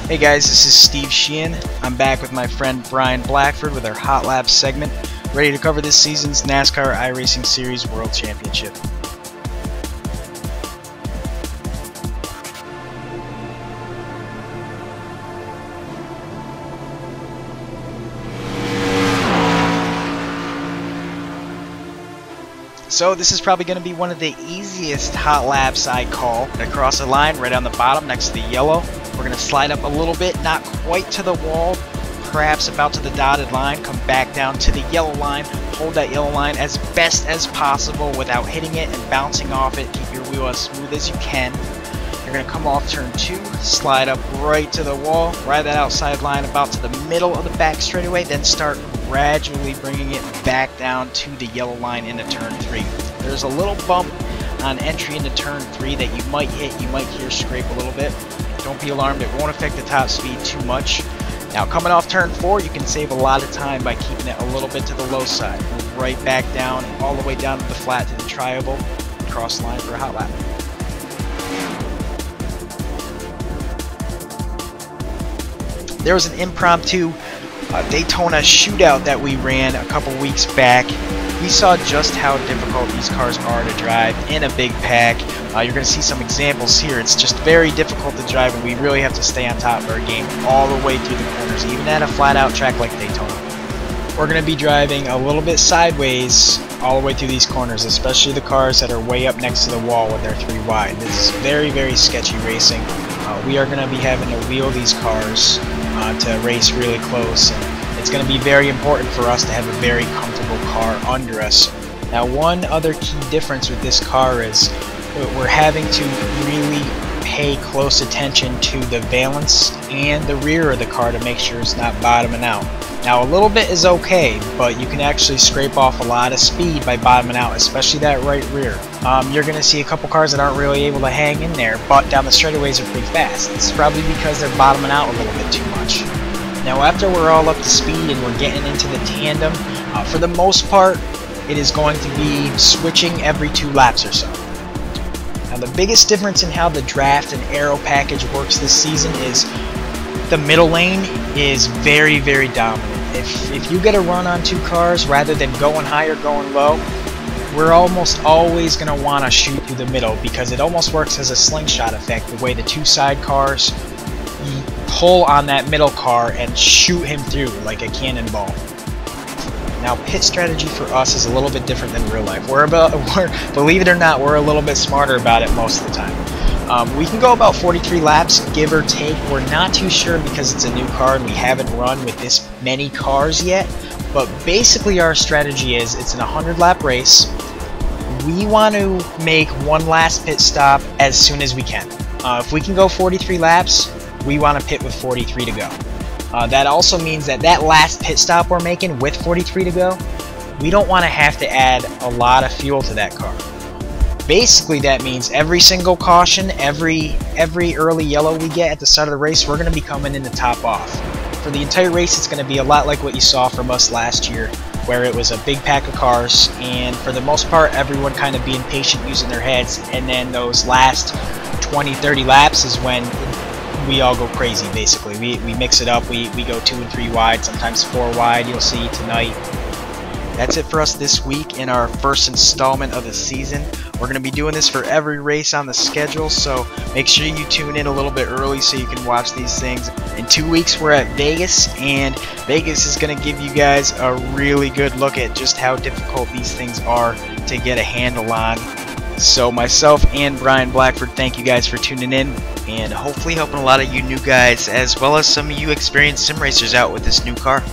Hey guys, this is Steve Sheehan. I'm back with my friend Brian Blackford with our HotLaps segment, ready to cover this season's NASCAR iRacing Series World Championship. So this is probably going to be one of the easiest hot laps I call. Across the line, right on the bottom next to the yellow. We're going to slide up a little bit, not quite to the wall, perhaps about to the dotted line, come back down to the yellow line, hold that yellow line as best as possible without hitting it and bouncing off it. Keep your wheel as smooth as you can. You're going to come off turn 2, slide up right to the wall, ride that outside line about to the middle of the back straightaway, then start gradually bringing it back down to the yellow line into turn 3. There's a little bump on entry into turn 3 that you might hit, you might hear scrape a little bit. Don't be alarmed, it won't affect the top speed too much. Now coming off turn 4, you can save a lot of time by keeping it a little bit to the low side. Move right back down, all the way down to the flat to the tri-oval, cross the line for a hot lap. There was an impromptu Daytona shootout that we ran a couple weeks back. We saw just how difficult these cars are to drive in a big pack. You're going to see some examples here. It's just very difficult to drive, and we really have to stay on top of our game all the way through the corners, even at a flat-out track like Daytona. We're going to be driving a little bit sideways all the way through these corners, especially the cars that are way up next to the wall when they're 3 wide. This is very, very sketchy racing. We are going to be having to wheel these cars to race really close, and it's going to be very important for us to have a very comfortable car under us. Now, one other key difference with this car is we're having to really pay close attention to the valance and the rear of the car to make sure it's not bottoming out. Now, a little bit is okay, but you can actually scrape off a lot of speed by bottoming out, especially that right rear. You're going to see a couple cars that aren't really able to hang in there, but down the straightaways are pretty fast. It's probably because they're bottoming out a little bit too much. Now, after we're all up to speed and we're getting into the tandem, for the most part, it is going to be switching every 2 laps or so. Now, the biggest difference in how the draft and aero package works this season is the middle lane is very, very dominant. If you get a run on 2 cars rather than going high or going low, we're almost always going to want to shoot through the middle because it almost works as a slingshot effect, the way the 2 side cars pull on that middle car and shoot him through like a cannonball. Now, pit strategy for us is a little bit different than real life. Believe it or not, we're a little bit smarter about it most of the time. We can go about 43 laps, give or take. We're not too sure because it's a new car and we haven't run with this many cars yet. But basically our strategy is it's an 100-lap race. We want to make one last pit stop as soon as we can. If we can go 43 laps, we want to pit with 43 to go. That also means that last pit stop we're making with 43 to go, we don't want to have to add a lot of fuel to that car. Basically, that means every single caution, every early yellow we get at the start of the race, we're going to be coming in to top off. For the entire race, it's going to be a lot like what you saw from us last year, where it was a big pack of cars, and for the most part, everyone kind of being patient using their heads, and then those last 20-30 laps is when we all go crazy, basically. We mix it up, we go 2 and 3 wide, sometimes 4 wide, you'll see tonight. That's it for us this week in our first installment of the season. We're going to be doing this for every race on the schedule, so make sure you tune in a little bit early so you can watch these things. In 2 weeks, we're at Vegas, and Vegas is going to give you guys a really good look at just how difficult these things are to get a handle on. So myself and Brian Blackford, thank you guys for tuning in, and hopefully helping a lot of you new guys as well as some of you experienced sim racers out with this new car.